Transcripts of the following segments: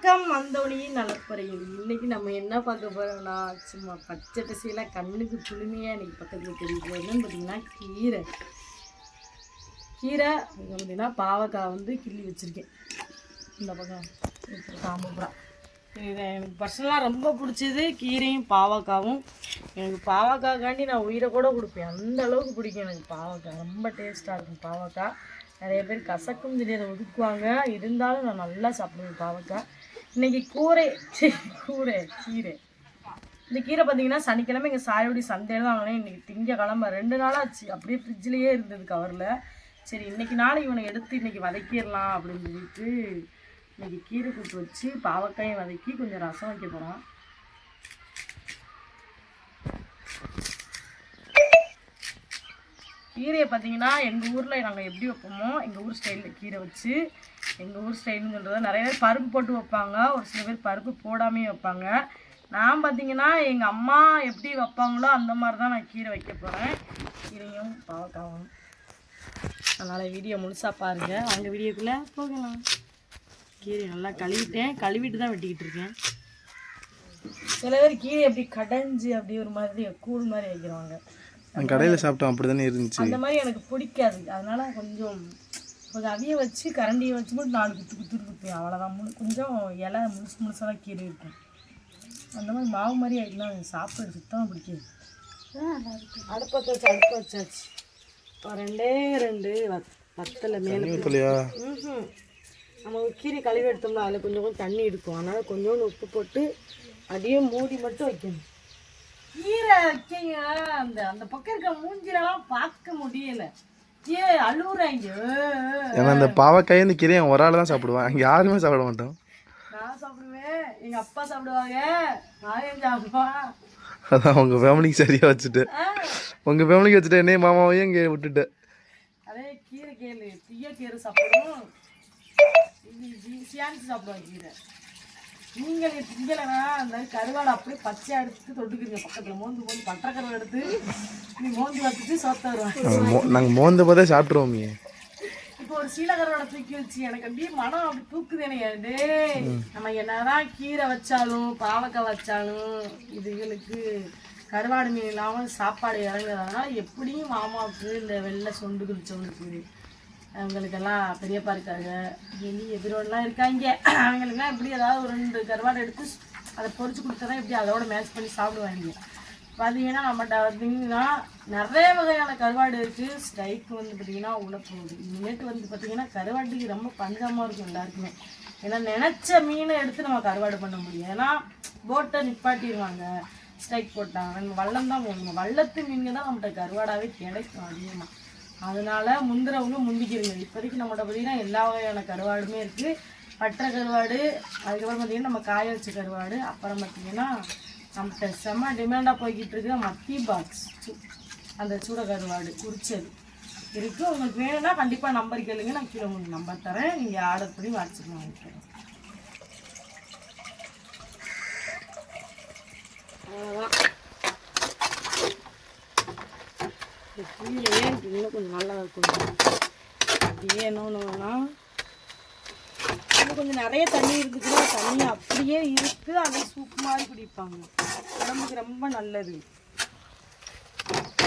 வணக்கம் அந்தோணியின் நலப்பறையில். இன்னைக்கு நம்ம என்ன பார்க்க போறோம்னா, சும்மா பச்சை பசையெல்லாம் கண்ணுக்கு குளுமையாக இன்னைக்கு பக்கத்தில் தெரியுது. என்னன்னு பார்த்தீங்கன்னா கீரை பார்த்தீங்கன்னா பாவக்காய் வந்து கிள்ளி வச்சுருக்கேன். இந்த பக்கம் காமப்புறம் இது எனக்கு பர்சனலாக ரொம்ப பிடிச்சது கீரையும் பாவக்காவும். எனக்கு பாவக்காய்க்காண்டி நான் உயிரை கூட கொடுப்பேன், அந்த அளவுக்கு பிடிக்கும் எனக்கு பாவக்காய். ரொம்ப டேஸ்ட்டாக இருக்கும் பாவக்காய். நிறைய பேர் கசக்கும் திடீரை ஒதுக்குவாங்க, இருந்தாலும் நான் நல்லா சாப்பிடுவேன் பாவக்காய். இன்றைக்கி கீரை இந்த கீரை பார்த்தீங்கன்னா சனிக்கிழமை எங்கள் சாயோடி சந்தையில் தான் வாங்கினேன். இன்றைக்கி திங்கக்கிழமை 2 நாளாச்சு, அப்படியே ஃப்ரிட்ஜ்லேயே இருந்தது கவரில். சரி இன்றைக்கி நாளைக்கு இவனை எடுத்து இன்றைக்கி வதக்கிடலாம் அப்படின்னு சொல்லிட்டு இன்றைக்கி கீரை கூட்டு வச்சு பாவக்காயும் வதக்கி கொஞ்சம் ரசம் வைக்க போகிறோம். கீரையை பார்த்தீங்கன்னா எங்கள் ஊரில் நாங்கள் எப்படி வைப்போமோ எங்கள் ஊர் ஸ்டைலில் கீரை வச்சு, எங்கள் ஊர் ஸ்டைல்னு சொல்கிறது நிறைய பேர் பருப்பு போட்டு வைப்பாங்க, ஒரு சில பேர் பருப்பு போடாமே வைப்பாங்க. நான் பார்த்தீங்கன்னா எங்கள் அம்மா எப்படி வைப்பாங்களோ அந்த மாதிரி தான் நான் கீரை வைக்க போகிறேன். கீரையும் பாவக்காவும். அதனால் வீடியோ முழுசாக பாருங்கள். அவங்க வீடியோக்குள்ளே போகலாம். கீரை நல்லா கழுவிட்டு தான் வெட்டிக்கிட்டு இருக்கேன். சில பேர் கீரை அப்படி கடைஞ்சி அப்படி ஒரு மாதிரி கூழ் மாதிரி வைக்கிறவாங்க. கடையில் சாப்பிட்டோம், அப்படி தானே இருந்துச்சு. அந்த மாதிரி எனக்கு பிடிக்காது. அதனால கொஞ்சம் அவிய வச்சு கரண்டியை வச்சு மட்டும் 4 குத்து குத்துவேன், அவ்வளோதான். கொஞ்சம் இலை முழுசாக தான் கீரை இருக்கும். அந்த மாதிரி மாவு மாதிரி ஆகிடலாம், சாப்பிட சுத்தமாக பிடிக்காது. அடுப்பு வச்சாச்சு. 2 வத்தலை மேலே நம்ம கீரை கழுவி எடுத்தோம்னா அதில் கொஞ்சம் தண்ணி இருக்கும். அதனால் கொஞ்சோண்டு உப்பு போட்டு அப்படியே மூடி மட்டும் வைக்கணும். கீரை வைக்கங்க, அந்த பக்கம் இருக்க மூஞ்சிலலாம் பார்க்க முடியல. அழுகுறாங்க. ஏன்னா அந்த பாவக்காய் இந்த கீரையை ஒரு ஆள் தான் சாப்பிடுவான், அங்கே யாருமே சாப்பிட மாட்டோம். நான் சாப்பிடுவேன், எங்கள் அப்பா சாப்பிடுவாங்க, நான் சாப்பிடுவேன். அதான் உங்கள் ஃபேமிலிக்கு சரியாக வச்சுட்டு, உங்கள் ஃபேமிலிக்கு வச்சுட்டு என்னைய மாமாவையும் இங்கே விட்டுட்டு. அதே கீரை கேளு, கீரை சாப்பிடுவோம், சியான்சி சாப்பிடுவாங்க கீரை. நீங்கள் திங்கலைன்னா அந்த கருவாடை அப்படியே பச்சையாக எடுத்து தொட்டுக்கிறீங்க பக்கத்தில் மோந்து பட்டை கருவாடு எடுத்து நீ மோந்து வச்சுட்டு சோத்த வருவாங்க. நாங்கள் மோந்து பார்த்தே சாப்பிட்ருவோம். இப்போ ஒரு சீல கருவாடை தூக்கி வச்சு எனக்கு அப்படியே மனம் அப்படி தூக்குது எனக்கு. நம்ம என்னதான் கீரை வச்சாலும் பாவக்காய் வச்சாலும் இதுகளுக்கு கருவாடு மீன் இல்லாமல் சாப்பாடு இறங்குறதுனால எப்படியும் மாமாவுக்கு இந்த வெள்ளை சொண்டு குளிச்சவங்களுக்கு அவங்களுக்கெல்லாம் பெரியப்பா இருக்காங்க, எதிரோடலாம் இருக்காங்க, அவங்களுக்குலாம் எப்படி ஏதாவது ஒரு 2 கருவாடு எடுத்து அதை பொறிச்சு கொடுத்தா எப்படி அதோட மேட்ச் பண்ணி சாப்பிடுவாங்க. பார்த்தீங்கன்னா நம்மகிட்ட பார்த்தீங்கன்னா நிறைய வகையான கருவாடு இருக்குது. ஸ்ட்ரைக்கு வந்து பார்த்திங்கன்னா உள்ள போகுது. இனிமேட்டு வந்து பார்த்திங்கன்னா கருவாட்டுக்கு ரொம்ப பஞ்சமாக இருக்கும் எல்லாருக்குமே. ஏன்னா நினச்ச மீனை எடுத்து நம்ம கருவாடு பண்ண முடியும். ஏன்னா போட்டை நிப்பாட்டிடுவாங்க, ஸ்ட்ரைக் போட்டாங்க. நம்ம வல்லம் தான் போகணும், வல்லத்து மீன்கள் தான் நம்மகிட்ட கருவாடாகவே கிடைக்கும் அதிகமாக. அதனால் முந்திரவங்க முந்திக்கிறீங்க. இப்போதைக்கு நம்மகிட்ட பார்த்திங்கன்னா எல்லா வகையான கருவாடுமே இருக்குது. பட்டை கருவாடு, அதுக்கப்புறம் பார்த்திங்கன்னா நம்ம காய வச்ச கருவாடு, அப்புறம் பார்த்திங்கன்னா நம்மகிட்ட செம்ம டிமாண்டாக போய்கிட்டு இருக்க மத்தி பாக்ஸ், அந்த சூட கருவாடு குறிச்சது இருக்குது. உங்களுக்கு வேணும்னா கண்டிப்பாக நம்பர் கேளுங்க, நான் கீழே உங்களுக்கு நம்பர் தரேன், நீங்கள் ஆர்டர் பண்ணி வாட்ஸ்அப்பில் வாங்கிக்கிறேன். அவ்வளோதான். கீழே இன்னும் கொஞ்சம் நல்லா இருக்கும். அப்படியே என்னன்னா இன்னும் கொஞ்சம் நிறைய தண்ணி இருக்குதுன்னா தண்ணி அப்படியே இருக்குது, அதை சூப்பு மாதிரி குடிப்பாங்க, உடம்புக்கு ரொம்ப நல்லது.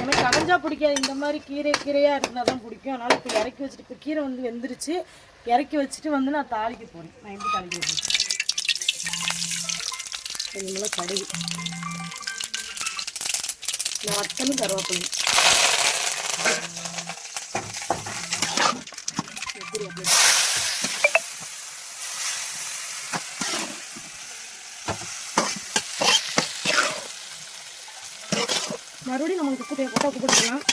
எனக்கு கடைஞ்சா பிடிக்காது, இந்த மாதிரி கீரையாக இருந்தால் தான் பிடிக்கும். அதனால் இப்போ இறக்கி வச்சுட்டு, இப்போ கீரை வந்து வெந்துருச்சு, இறக்கி வச்சுட்டு வந்து நான் தாளிக்க போகிறேன். நான் எப்படி தாளிக்க போகிறேன், கொஞ்சம் கடுகு, நான் வத்தலும் கருவேப்பிலையும் மறுபடியும் நம்மளுக்கு உப்பு போட்டால் உப்பு போட்டுக்கலாம்.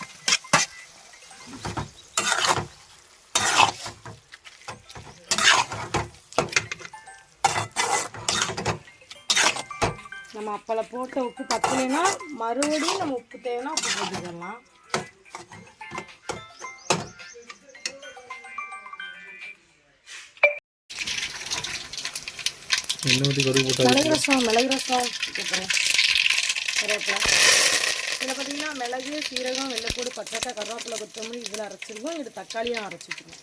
நம்ம அப்பளை போட்ட உப்பு பத்தலைன்னா மறுபடியும் நம்ம உப்பு தேவைன்னா உப்பு போட்டுக்கலாம். மிளகு ரசம் கருவேப்பிலை. இதில் பார்த்தீங்கன்னா மிளகு, சீரகம், வெள்ளைப்பூடு, பச்சை, கருவேப்பிலை, கொத்தமல்லி இதில் அரைச்சிருக்கோம். இது தக்காளியும் அரைச்சிக்கணும்.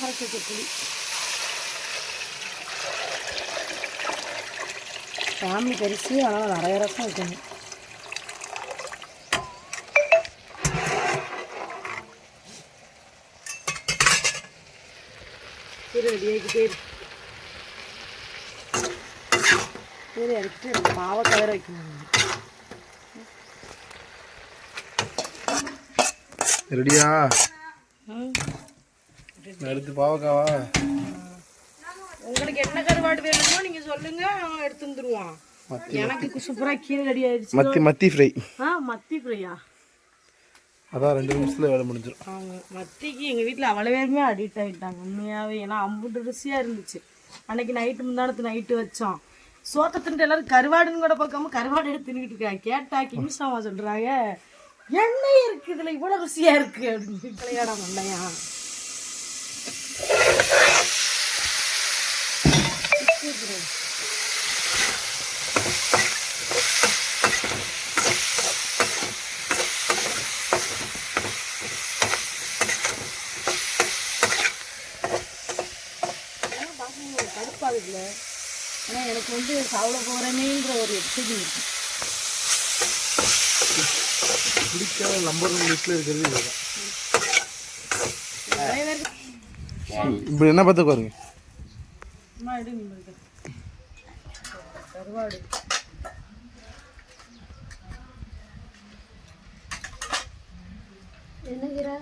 கரைச்சி வச்ச புளி. ஃபேமிலி பெருசு, ஆனால் நிறைய ரசம் வைக்கணும். ரெடியாகிட்டே இருக்கு. சரி எடுத்துட்டு பாவக்காய் வேற வைக்கணும். ரெடியா? எடுத்து பாவக்காவா? உங்களுக்கு என்ன கருவாடு வேணுமோ நீங்க சொல்லுங்க, அவன் எடுத்து வந்துருவான். எனக்கு சூப்பரா கீரை ரெடி ஆயிடுச்சு. மத்தி ஃப்ரை. மத்தி ஃப்ரையா? அதான் 2 நிமிஷத்துல வேலை முடிஞ்சிடும். அவங்க மத்திக்கு எங்கள் வீட்டில் அவ்வளோவேமே அடிக்ட் ஆகிட்டாங்க உண்மையாகவே. ஏன்னா அம்புட்டு ருசியாக இருந்துச்சு. அன்னைக்கு நைட்டு முந்தானத்து நைட்டு வச்சோம். சோத்தை தின்ட்டு எல்லாரும் கருவாடுன்னு கூட பார்க்காம கருவாடு எடுத்து தின்னுக்கிட்டு இருக்காங்க. கேட்டா கிங்ஸ்டாமா சொல்கிறாங்க, எண்ணெய் இருக்குது இதில் இவ்வளோ ருசியாக இருக்குது அப்படின்னு. விளையாட மண்டையா கடுப்பாகுதுல. ஏன்னா எனக்கு வந்து சாப்பிட போகிறேனேன்ற ஒரு எச்சரிக்கை இருக்கு. பிடிக்காத நம்பர் 1 லிஸ்ட்டில் இருக்கிறது இதுதான். இப்படி என்ன பார்த்து பாருங்க. கருவாடு என்ன கீரை?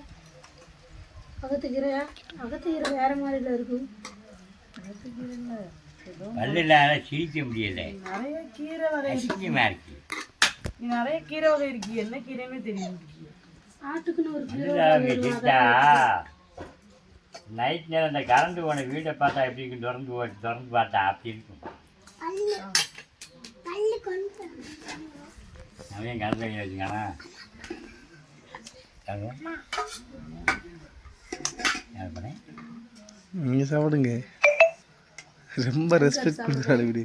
அகத்து கீரையா? அகத்து கீரை வேற மாதிரில இருக்கும். பல்லில் சிரிக்க முடியல. நிறைய கீரை வகை அசிங்கமாக இருக்கு. நிறைய கீரை வகை இருக்கு. என்ன கீரைன்னு தெரியும். ஆட்டுக்குன்னு ஒரு கீரை சிரித்தா நைட் நேரம் அந்த கரண்ட் போன வீட்டை பார்த்தா எப்படி இருக்கும், திறந்து பார்த்தா அப்படி இருக்கும். அவன் கரண்ட் வாங்கி வச்சுக்கானா? நீங்கள் சாப்பிடுங்க. ரொம்ப ரெஸ்பெக்ட் கொடுக்குறாரு இப்படி.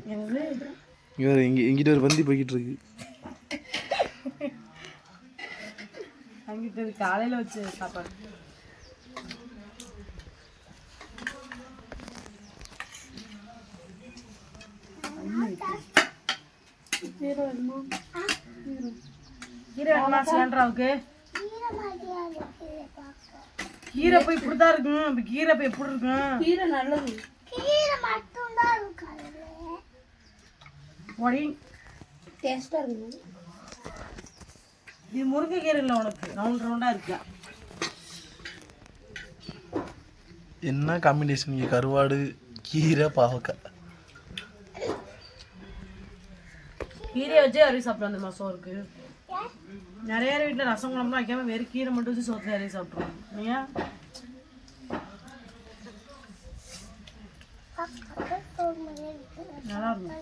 இங்கிட்ட ஒரு பந்தி போய்கிட்டு இருக்கு. அங்கிட்ட காலையில் வச்சு சாப்பாடு. கீரை வேணுமா? கீரை வேணுமா சிலிண்டராவுக்கு? கீரை போய் இப்படிதான் இருக்கும். இப்போ கீரை போய் எப்படி இருக்கும்? கீரை நல்லது. டேஸ்டா இருக்கும். இது முருங்கைக்கீரை இல்லை உனக்கு, ரவுண்டா இருக்கா. என்ன காம்பினேஷன்? இங்கே கருவாடு, கீரை, பாவக்காய். கீரையை வச்சே அருவி சாப்பிட்றோம். அந்த மாதம் இருக்கு. நிறைய வீட்டில் ரசம் குழம்புலாம் வைக்காம வெறும் கீரை மட்டும் வச்சு சோத்துல அருவி சாப்பிட்றோம். இல்லையா? நல்லா இருக்கும்.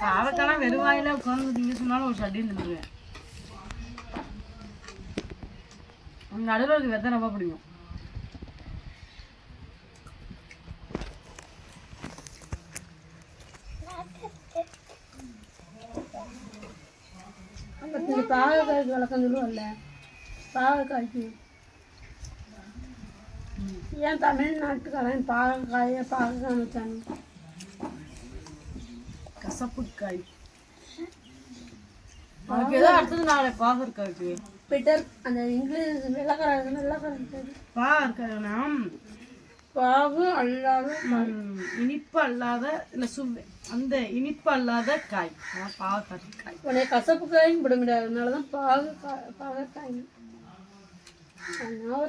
பாவக்காலாம் வெறும் வாயில உட்காந்து திங்க சொன்னாலும் ஒரு சட்டின்னு தின்னுவேன். நடுவில் இருக்கு வெத்த ரொம்ப பிடிக்கும். பாகக்காய்க்கு வழக்கம் சொல்லுவோம்ல, பாகக்காய்க்கு ஏன் தமிழ்நாட்டுக்காரன் பாகக்காய் வச்சாங்க? கசப்புக்காய். அதுக்கு ஏதோ அடுத்தது நாளை பாகற்காய்க்கு பிட்டர் அந்த இங்கிலீஷ் வெள்ளக்காரன் பாகற்காய்னா பாகு அல்லாத இனிப்பு அல்லாத இல்லை அந்த இனிப்பு அல்லாத காய் பாகற்காய். உடனே கசப்பு காயும் விட முடியாது. அதனாலதான் பாகக்காய்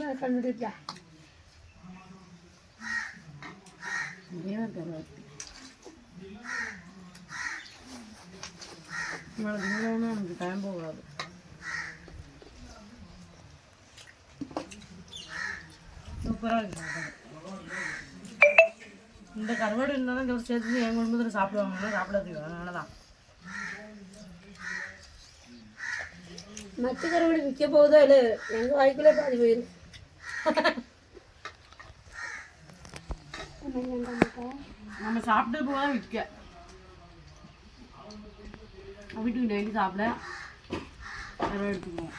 நான் கண்டுபிடிப்பேன். எனக்கு டைம் போகாது. சூப்பராக இருக்கு. இந்த கருவாடு இருந்தாலும் தான் சேர்த்து என் குடும்பத்தில் சாப்பிடுவாங்கன்னா சாப்பிடாதீங்க. அதனால தான் மற்ற கருவாடு விற்க போகுதோ இல்லை எங்கள் வாய்க்குள்ளே பாதி போயிடும். நம்ம சாப்பிட்டு போக தான் விற்க. வீட்டுக்கு டெய்லி சாப்பிட கருவாடு எடுத்துக்குவோம்.